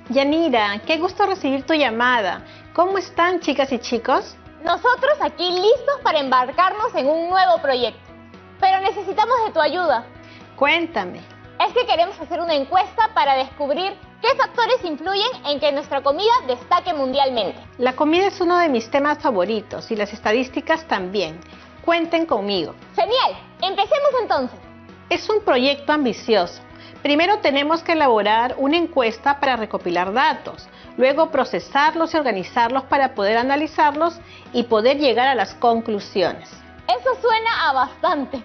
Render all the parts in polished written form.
Yanira, qué gusto recibir tu llamada. ¿Cómo están, chicas y chicos? Nosotros aquí listos para embarcarnos en un nuevo proyecto, pero necesitamos de tu ayuda. Cuéntame. Es que queremos hacer una encuesta para descubrir qué factores influyen en que nuestra comida destaque mundialmente. La comida es uno de mis temas favoritos y las estadísticas también. Cuenten conmigo. Genial, empecemos entonces. Es un proyecto ambicioso. Primero tenemos que elaborar una encuesta para recopilar datos, luego procesarlos y organizarlos para poder analizarlos y poder llegar a las conclusiones. Eso suena a bastante.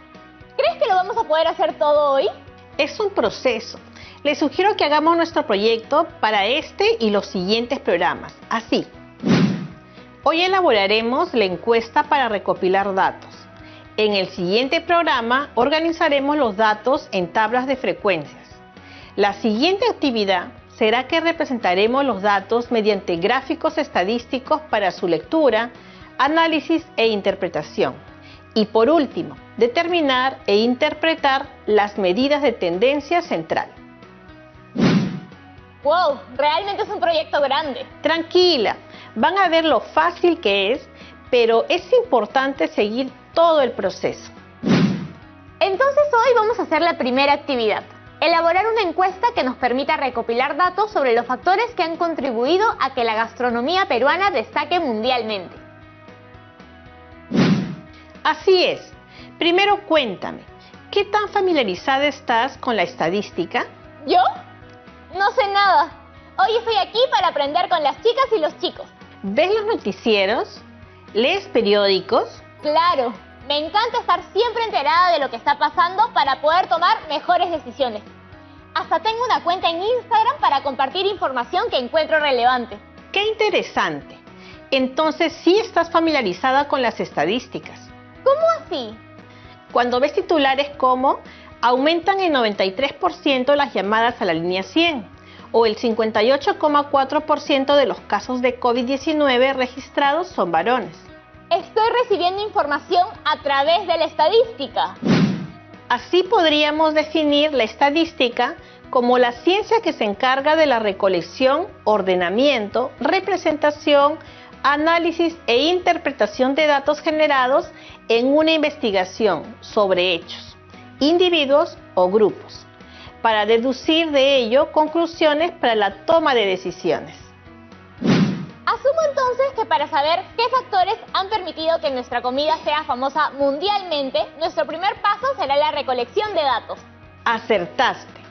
¿Crees que lo vamos a poder hacer todo hoy? Es un proceso. Les sugiero que hagamos nuestro proyecto para este y los siguientes programas. Así. Hoy elaboraremos la encuesta para recopilar datos. En el siguiente programa organizaremos los datos en tablas de frecuencias. La siguiente actividad será que representaremos los datos mediante gráficos estadísticos para su lectura, análisis e interpretación. Y por último, determinar e interpretar las medidas de tendencia central. ¡Wow! Realmente es un proyecto grande. Tranquila, van a ver lo fácil que es, pero es importante seguir todo el proceso. Entonces hoy vamos a hacer la primera actividad. Elaborar una encuesta que nos permita recopilar datos sobre los factores que han contribuido a que la gastronomía peruana destaque mundialmente. Así es. Primero cuéntame, ¿qué tan familiarizada estás con la estadística? ¿Yo? No sé nada. Hoy estoy aquí para aprender con las chicas y los chicos. ¿Ves los noticieros? ¿Lees periódicos? Claro, me encanta estar siempre enterada de lo que está pasando para poder tomar mejores decisiones. Hasta tengo una cuenta en Instagram para compartir información que encuentro relevante. ¡Qué interesante! Entonces sí estás familiarizada con las estadísticas. ¿Cómo así? Cuando ves titulares como aumentan en 93% las llamadas a la línea 100 o el 58,4% de los casos de COVID-19 registrados son varones. Estoy recibiendo información a través de la estadística. Así podríamos definir la estadística como la ciencia que se encarga de la recolección, ordenamiento, representación, análisis e interpretación de datos generados en una investigación sobre hechos, individuos o grupos, para deducir de ello conclusiones para la toma de decisiones. Asumo entonces que para saber qué factores han permitido que nuestra comida sea famosa mundialmente, nuestro primer paso será la recolección de datos. Acertaste.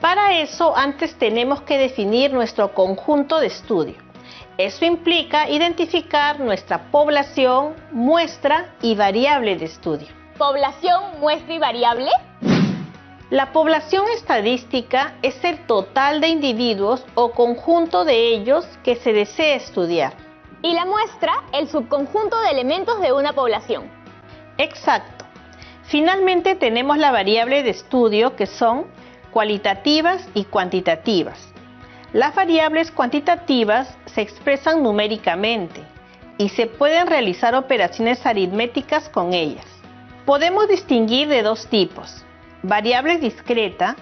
Para eso, antes tenemos que definir nuestro conjunto de estudio. Eso implica identificar nuestra población, muestra y variable de estudio. ¿Población, muestra y variable? La población estadística es el total de individuos o conjunto de ellos que se desea estudiar. Y la muestra, el subconjunto de elementos de una población. Exacto. Finalmente tenemos la variable de estudio, que son cualitativas y cuantitativas. Las variables cuantitativas se expresan numéricamente y se pueden realizar operaciones aritméticas con ellas. Podemos distinguir de dos tipos. Variable discreta,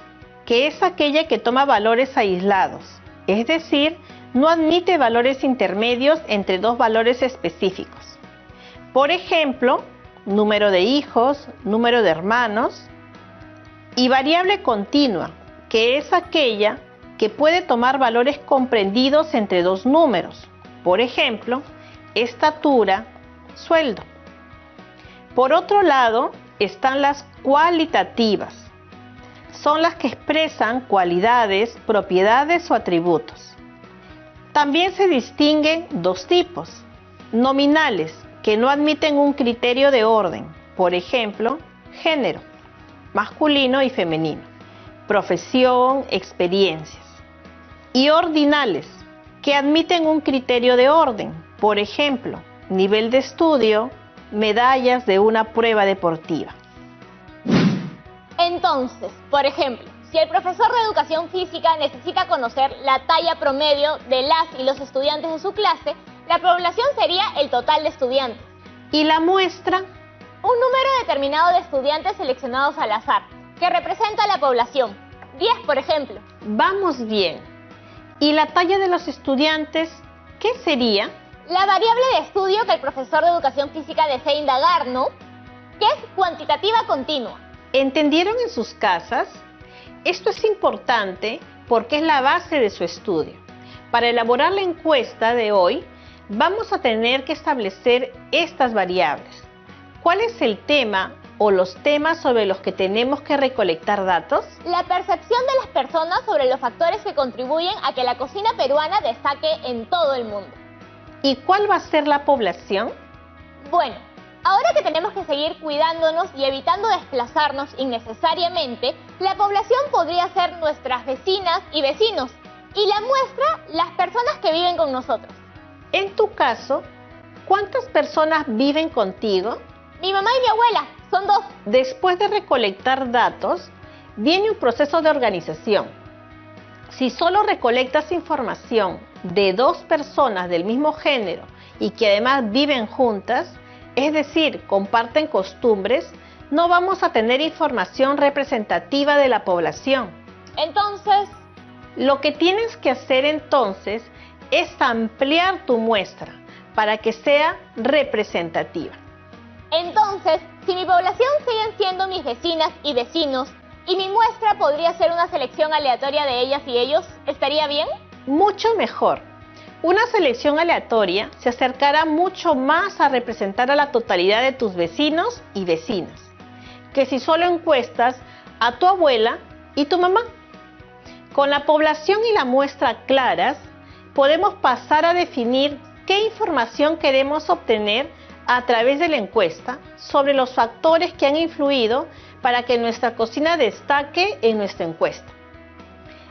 que es aquella que toma valores aislados, es decir, no admite valores intermedios entre dos valores específicos. Por ejemplo, número de hijos, número de hermanos. Y variable continua, que es aquella que puede tomar valores comprendidos entre dos números. Por ejemplo, estatura, sueldo. Por otro lado, están las cualitativas. Son las que expresan cualidades, propiedades o atributos. También se distinguen dos tipos. Nominales, que no admiten un criterio de orden. Por ejemplo, género, masculino y femenino, profesión, experiencias. Y ordinales, que admiten un criterio de orden. Por ejemplo, nivel de estudio, medallas de una prueba deportiva. Entonces, por ejemplo, si el profesor de educación física necesita conocer la talla promedio de las y los estudiantes de su clase, la población sería el total de estudiantes. ¿Y la muestra? Un número determinado de estudiantes seleccionados al azar, que representa a la población. 10, por ejemplo. Vamos bien. ¿Y la talla de los estudiantes qué sería? La variable de estudio que el profesor de educación física desea indagar, ¿no? Que es cuantitativa continua. ¿Entendieron en sus casas? Esto es importante porque es la base de su estudio. Para elaborar la encuesta de hoy, vamos a tener que establecer estas variables. ¿Cuál es el tema o los temas sobre los que tenemos que recolectar datos? La percepción de las personas sobre los factores que contribuyen a que la cocina peruana destaque en todo el mundo. ¿Y cuál va a ser la población? Bueno, ahora que tenemos que seguir cuidándonos y evitando desplazarnos innecesariamente, la población podría ser nuestras vecinas y vecinos, y la muestra, las personas que viven con nosotros. En tu caso, ¿cuántas personas viven contigo? Mi mamá y mi abuela, son 2. Después de recolectar datos, viene un proceso de organización. Si solo recolectas información de 2 personas del mismo género y que además viven juntas, es decir, comparten costumbres, no vamos a tener información representativa de la población. Entonces, lo que tienes que hacer entonces es ampliar tu muestra para que sea representativa. Entonces, si mi población siguen siendo mis vecinas y vecinos, y mi muestra podría ser una selección aleatoria de ellas y ellos, ¿estaría bien? Mucho mejor. Una selección aleatoria se acercará mucho más a representar a la totalidad de tus vecinos y vecinas, que si solo encuestas a tu abuela y tu mamá. Con la población y la muestra claras, podemos pasar a definir qué información queremos obtener a través de la encuesta sobre los factores que han influido para que nuestra cocina destaque en nuestra encuesta.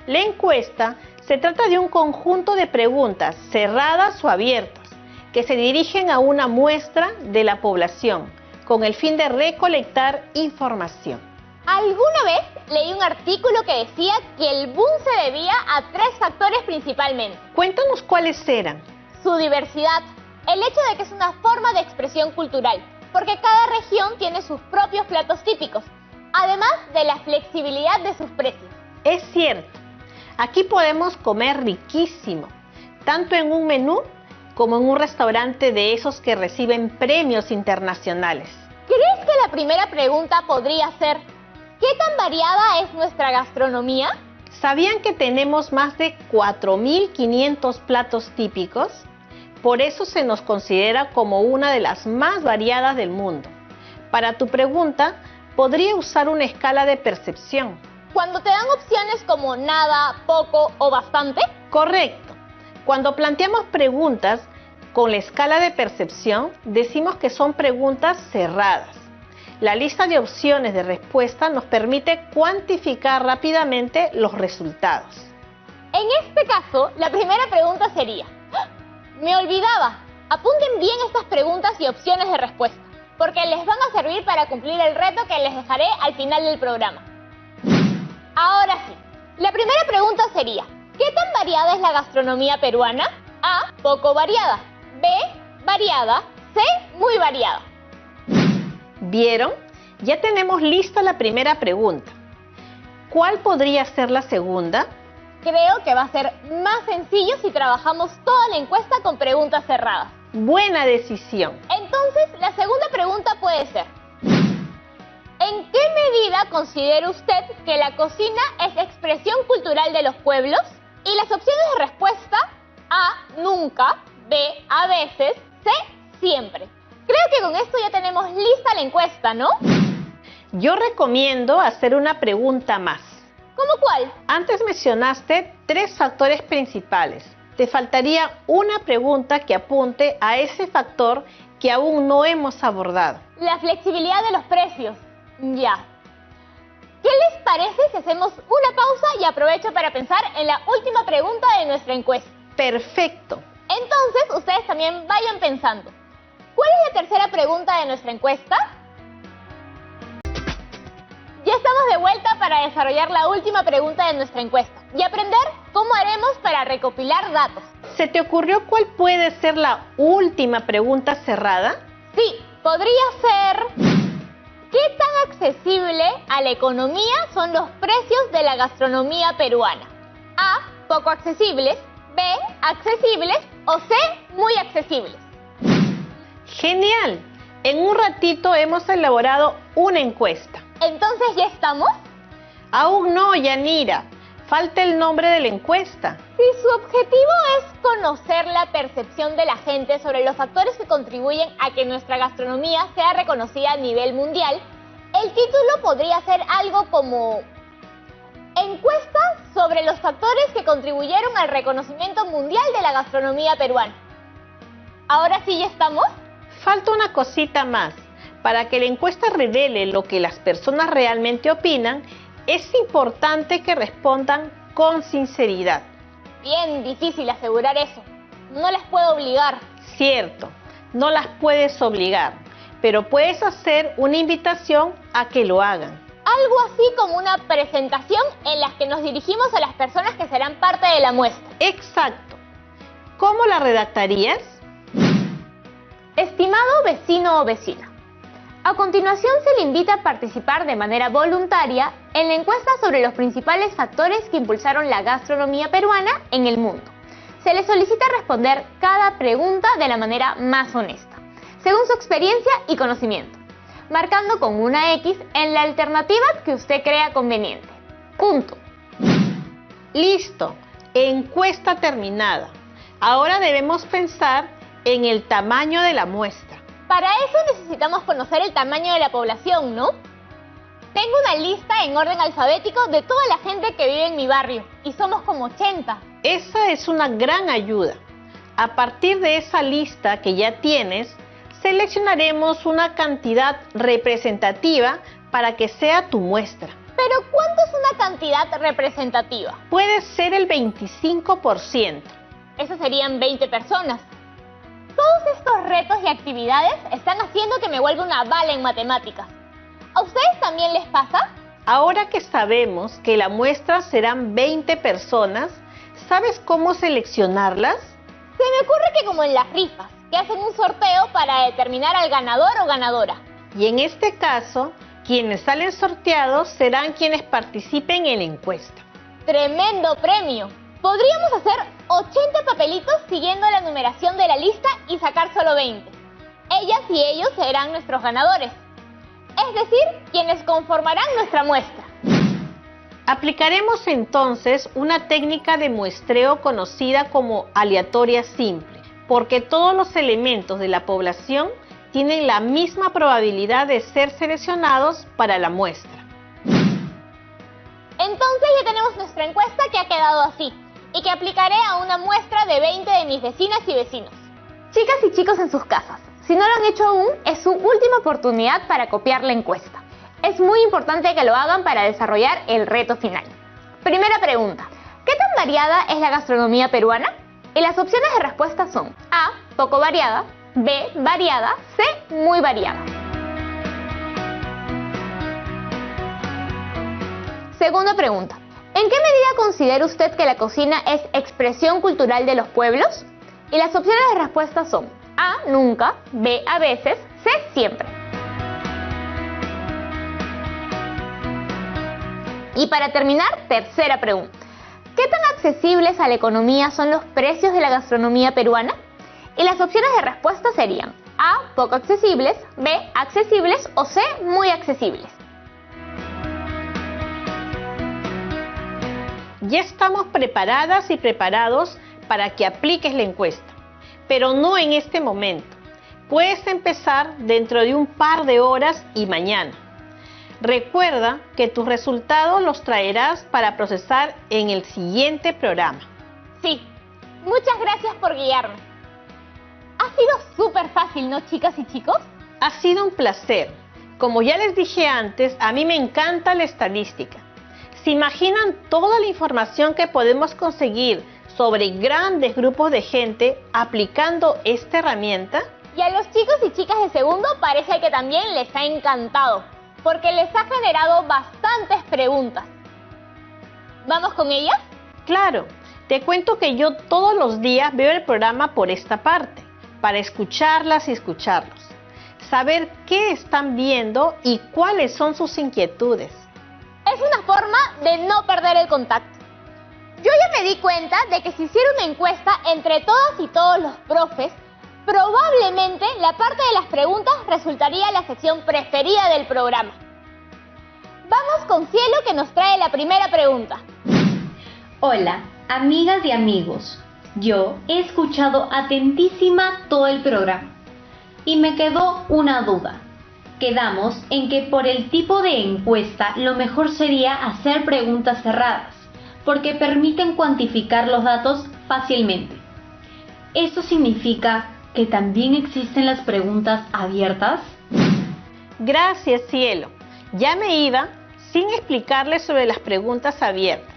La encuesta se trata de un conjunto de preguntas cerradas o abiertas que se dirigen a una muestra de la población con el fin de recolectar información. Alguna vez leí un artículo que decía que el boom se debía a 3 factores principalmente. Cuéntanos cuáles eran. Su diversidad, el hecho de que es una forma de expresión cultural, porque cada región tiene sus propios platos típicos, además de la flexibilidad de sus precios. Es cierto, aquí podemos comer riquísimo, tanto en un menú como en un restaurante de esos que reciben premios internacionales. ¿Crees que la primera pregunta podría ser ¿qué tan variada es nuestra gastronomía? ¿Sabían que tenemos más de 4.500 platos típicos? Por eso se nos considera como una de las más variadas del mundo. Para tu pregunta, podría usar una escala de percepción. Cuando te dan opciones como nada, poco o bastante. Correcto. Cuando planteamos preguntas con la escala de percepción, decimos que son preguntas cerradas. La lista de opciones de respuesta nos permite cuantificar rápidamente los resultados. En este caso, la primera pregunta sería: me olvidaba. Apunten bien estas preguntas y opciones de respuesta, porque les van a servir para cumplir el reto que les dejaré al final del programa. Ahora sí, la primera pregunta sería: ¿qué tan variada es la gastronomía peruana? A, poco variada. B, variada. C, muy variada. ¿Vieron? Ya tenemos lista la primera pregunta. ¿Cuál podría ser la segunda? Creo que va a ser más sencillo si trabajamos toda la encuesta con preguntas cerradas. Buena decisión. Entonces, la segunda pregunta puede ser: ¿en qué medida considera usted que la cocina es expresión cultural de los pueblos? Y las opciones de respuesta: A, nunca. B, a veces. C, siempre. Creo que con esto ya tenemos lista la encuesta, ¿no? Yo recomiendo hacer una pregunta más. ¿Cómo cuál? Antes mencionaste 3 factores principales. Te faltaría una pregunta que apunte a ese factor que aún no hemos abordado. La flexibilidad de los precios. Ya. ¿Qué les parece si hacemos una pausa y aprovecho para pensar en la última pregunta de nuestra encuesta? Perfecto. Entonces, ustedes también vayan pensando. ¿Cuál es la tercera pregunta de nuestra encuesta? Ya estamos de vuelta para desarrollar la última pregunta de nuestra encuesta y aprender cómo haremos para recopilar datos. ¿Se te ocurrió cuál puede ser la última pregunta cerrada? Sí, podría ser: ¿qué tan accesible a la economía son los precios de la gastronomía peruana? A, poco poco accesibles, B, accesibles o C, muy accesibles. ¡Genial! En un ratito hemos elaborado una encuesta. ¿Entonces ya estamos? Aún no, Yanira. Falta el nombre de la encuesta. Si su objetivo es conocer la percepción de la gente sobre los factores que contribuyen a que nuestra gastronomía sea reconocida a nivel mundial, el título podría ser algo como Encuesta sobre los factores que contribuyeron al reconocimiento mundial de la gastronomía peruana. ¿Ahora sí ya estamos? Falta una cosita más. Para que la encuesta revele lo que las personas realmente opinan, es importante que respondan con sinceridad. Bien difícil asegurar eso. No las puedo obligar. Cierto, no las puedes obligar, pero puedes hacer una invitación a que lo hagan. Algo así como una presentación en la que nos dirigimos a las personas que serán parte de la muestra. Exacto. ¿Cómo la redactarías? Estimado vecino o vecina, a continuación se le invita a participar de manera voluntaria en la encuesta sobre los principales factores que impulsaron la gastronomía peruana en el mundo. Se le solicita responder cada pregunta de la manera más honesta, según su experiencia y conocimiento, marcando con una X en la alternativa que usted crea conveniente. Punto. Listo. Encuesta terminada. Ahora debemos pensar en el tamaño de la muestra. Para eso necesitamos conocer el tamaño de la población, ¿no? Tengo una lista en orden alfabético de toda la gente que vive en mi barrio, y somos como 80. Esa es una gran ayuda. A partir de esa lista que ya tienes, seleccionaremos una cantidad representativa para que sea tu muestra. ¿Pero cuánto es una cantidad representativa? Puede ser el 25%. Eso serían 20 personas. Todos estos retos y actividades están haciendo que me vuelva una bala en matemáticas. ¿A ustedes también les pasa? Ahora que sabemos que la muestra serán 20 personas, ¿sabes cómo seleccionarlas? Se me ocurre que como en las rifas, que hacen un sorteo para determinar al ganador o ganadora. Y en este caso, quienes salen sorteados serán quienes participen en la encuesta. ¡Tremendo premio! Podríamos hacer 80 papelitos siguiendo la numeración de la lista y sacar solo 20. Ellas y ellos serán nuestros ganadores, es decir, quienes conformarán nuestra muestra. Aplicaremos entonces una técnica de muestreo conocida como aleatoria simple, porque todos los elementos de la población tienen la misma probabilidad de ser seleccionados para la muestra. Entonces ya tenemos nuestra encuesta que ha quedado así, y que aplicaré a una muestra de 20 de mis vecinas y vecinos. Chicas y chicos en sus casas, si no lo han hecho aún, es su última oportunidad para copiar la encuesta. Es muy importante que lo hagan para desarrollar el reto final. Primera pregunta, ¿qué tan variada es la gastronomía peruana? Y las opciones de respuesta son A, poco variada, B, variada, C, muy variada. Segunda pregunta, ¿en qué medida considera usted que la cocina es expresión cultural de los pueblos? Y las opciones de respuesta son A, nunca, B, a veces, C, siempre. Y para terminar, tercera pregunta. ¿Qué tan accesibles a la economía son los precios de la gastronomía peruana? Y las opciones de respuesta serían A, poco accesibles, B, accesibles o C, muy accesibles. Ya estamos preparadas y preparados para que apliques la encuesta, pero no en este momento. Puedes empezar dentro de un par de horas y mañana. Recuerda que tus resultados los traerás para procesar en el siguiente programa. Sí, muchas gracias por guiarme. Ha sido súper fácil, ¿no, chicas y chicos? Ha sido un placer. Como ya les dije antes, a mí me encanta la estadística. ¿Se imaginan toda la información que podemos conseguir sobre grandes grupos de gente aplicando esta herramienta? Y a los chicos y chicas de segundo parece que también les ha encantado, porque les ha generado bastantes preguntas. ¿Vamos con ellas? Claro, te cuento que yo todos los días veo el programa por esta parte, para escucharlas y escucharlos, saber qué están viendo y cuáles son sus inquietudes. Es una forma de no perder el contacto. Yo ya me di cuenta de que si hiciera una encuesta entre todas y todos los profes, probablemente la parte de las preguntas resultaría la sección preferida del programa. Vamos con Cielo, que nos trae la primera pregunta. Hola, amigas y amigos. Yo he escuchado atentísima todo el programa y me quedó una duda. Quedamos en que por el tipo de encuesta lo mejor sería hacer preguntas cerradas, porque permiten cuantificar los datos fácilmente. ¿Esto significa que también existen las preguntas abiertas? Gracias, Cielo. Ya me iba sin explicarles sobre las preguntas abiertas.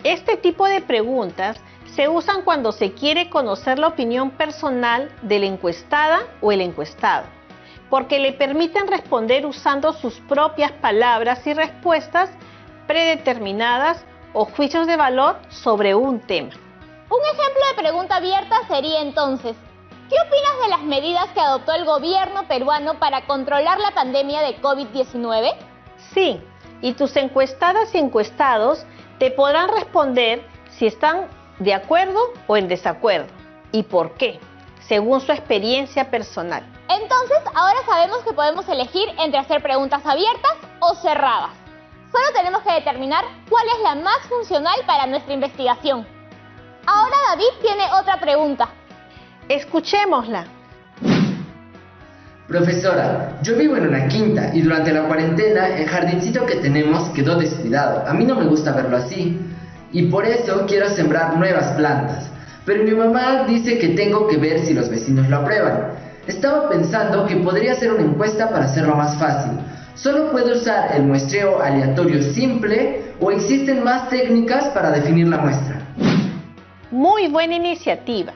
Este tipo de preguntas se usan cuando se quiere conocer la opinión personal de la encuestada o el encuestado, porque le permiten responder usando sus propias palabras y respuestas predeterminadas o juicios de valor sobre un tema. Un ejemplo de pregunta abierta sería entonces: ¿qué opinas de las medidas que adoptó el gobierno peruano para controlar la pandemia de COVID-19? Sí, y tus encuestadas y encuestados te podrán responder si están de acuerdo o en desacuerdo y por qué, según su experiencia personal. Entonces, ahora sabemos que podemos elegir entre hacer preguntas abiertas o cerradas. Solo tenemos que determinar cuál es la más funcional para nuestra investigación. Ahora David tiene otra pregunta. Escuchémosla. Profesora, yo vivo en una quinta y durante la cuarentena el jardincito que tenemos quedó descuidado. A mí no me gusta verlo así y por eso quiero sembrar nuevas plantas. Pero mi mamá dice que tengo que ver si los vecinos lo aprueban. Estaba pensando que podría hacer una encuesta para hacerlo más fácil. ¿Solo puedo usar el muestreo aleatorio simple o existen más técnicas para definir la muestra? Muy buena iniciativa.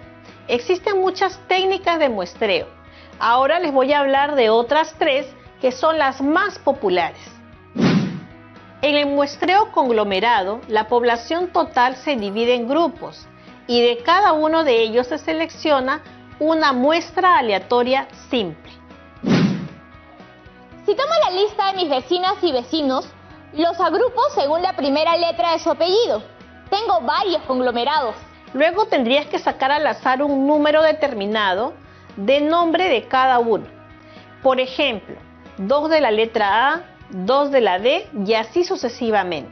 Existen muchas técnicas de muestreo. Ahora les voy a hablar de otras 3 que son las más populares. En el muestreo conglomerado, la población total se divide en grupos y de cada uno de ellos se selecciona una muestra aleatoria simple. Si tomo la lista de mis vecinas y vecinos, los agrupo según la primera letra de su apellido. Tengo varios conglomerados. Luego tendrías que sacar al azar un número determinado de nombre de cada uno. Por ejemplo, 2 de la letra A, 2 de la D y así sucesivamente.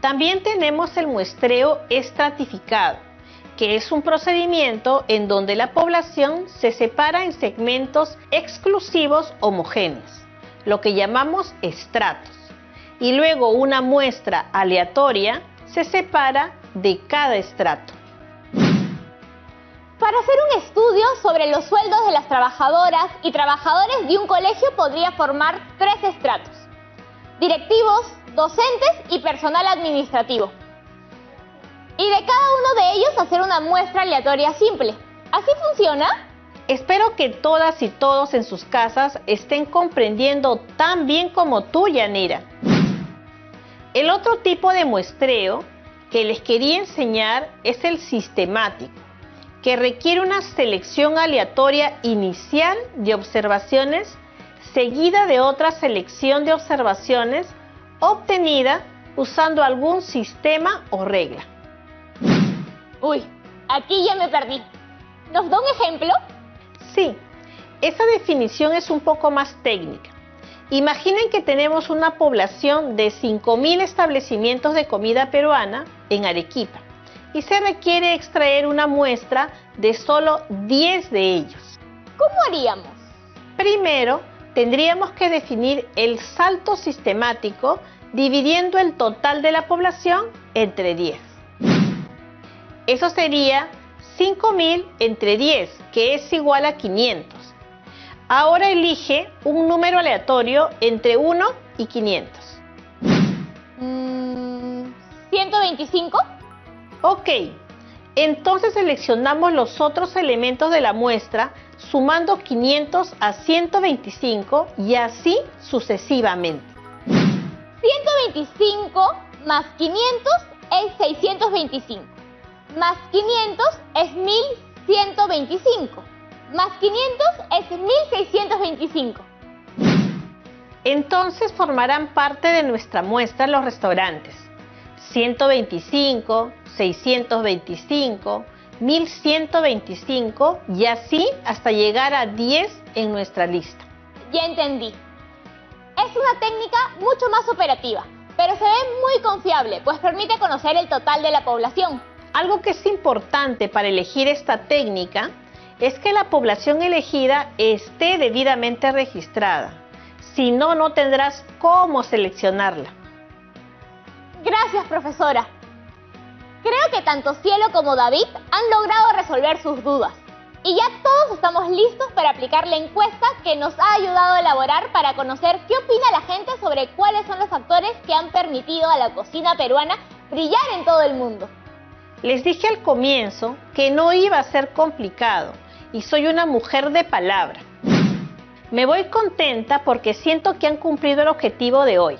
También tenemos el muestreo estratificado, que es un procedimiento en donde la población se separa en segmentos exclusivos homogéneos, lo que llamamos estratos, y luego una muestra aleatoria se separa de cada estrato. Para hacer un estudio sobre los sueldos de las trabajadoras y trabajadores de un colegio podría formar 3 estratos: directivos, docentes y personal administrativo. Y de cada uno de ellos hacer una muestra aleatoria simple. ¿Así funciona? Espero que todas y todos en sus casas estén comprendiendo tan bien como tú, Yanira. El otro tipo de muestreo que les quería enseñar es el sistemático, que requiere una selección aleatoria inicial de observaciones seguida de otra selección de observaciones obtenida usando algún sistema o regla. Uy, aquí ya me perdí. ¿Nos da un ejemplo? Sí, esa definición es un poco más técnica. Imaginen que tenemos una población de 5.000 establecimientos de comida peruana en Arequipa y se requiere extraer una muestra de solo 10 de ellos. ¿Cómo haríamos? Primero, tendríamos que definir el salto sistemático dividiendo el total de la población entre 10. Eso sería 5.000 entre 10, que es igual a 500. Ahora elige un número aleatorio entre 1 y 500. 125. Ok, entonces seleccionamos los otros elementos de la muestra sumando 500 a 125 y así sucesivamente. 125 más 500 es 625. Más 500 es 1125. Más 500 es 1625. Entonces formarán parte de nuestra muestra los restaurantes. 125, 625, 1125 y así hasta llegar a 10 en nuestra lista. Ya entendí. Es una técnica mucho más operativa, pero se ve muy confiable, pues permite conocer el total de la población. Algo que es importante para elegir esta técnica es que la población elegida esté debidamente registrada. Si no, no tendrás cómo seleccionarla. Gracias, profesora. Creo que tanto Cielo como David han logrado resolver sus dudas. Y ya todos estamos listos para aplicar la encuesta que nos ha ayudado a elaborar para conocer qué opina la gente sobre cuáles son los factores que han permitido a la cocina peruana brillar en todo el mundo. Les dije al comienzo que no iba a ser complicado y soy una mujer de palabra. Me voy contenta porque siento que han cumplido el objetivo de hoy: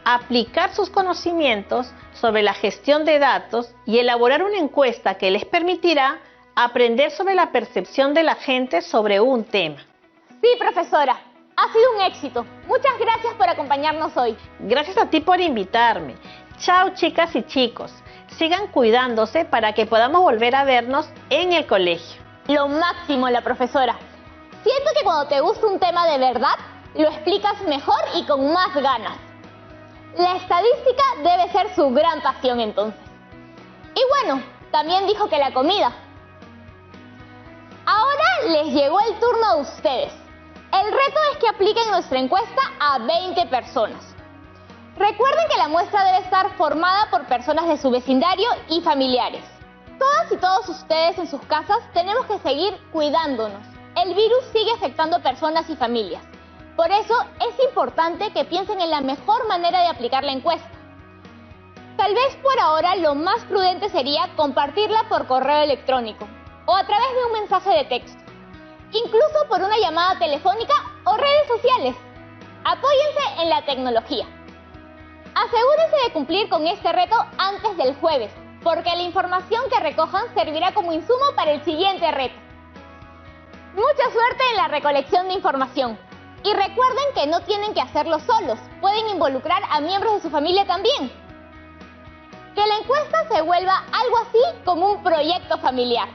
aplicar sus conocimientos sobre la gestión de datos y elaborar una encuesta que les permitirá aprender sobre la percepción de la gente sobre un tema. Sí, profesora, ha sido un éxito. Muchas gracias por acompañarnos hoy. Gracias a ti por invitarme. Chao, chicas y chicos. Sigan cuidándose para que podamos volver a vernos en el colegio. Lo máximo, la profesora. Siento que cuando te gusta un tema de verdad, lo explicas mejor y con más ganas. La estadística debe ser su gran pasión entonces. Y bueno, también dijo que la comida. Ahora les llegó el turno a ustedes. El reto es que apliquen nuestra encuesta a 20 personas. Recuerden que la muestra debe estar formada por personas de su vecindario y familiares. Todas y todos ustedes en sus casas tenemos que seguir cuidándonos. El virus sigue afectando a personas y familias. Por eso es importante que piensen en la mejor manera de aplicar la encuesta. Tal vez por ahora lo más prudente sería compartirla por correo electrónico o a través de un mensaje de texto, incluso por una llamada telefónica o redes sociales. Apóyense en la tecnología. Asegúrense de cumplir con este reto antes del jueves, porque la información que recojan servirá como insumo para el siguiente reto. Mucha suerte en la recolección de información. Y recuerden que no tienen que hacerlo solos, pueden involucrar a miembros de su familia también. Que la encuesta se vuelva algo así como un proyecto familiar.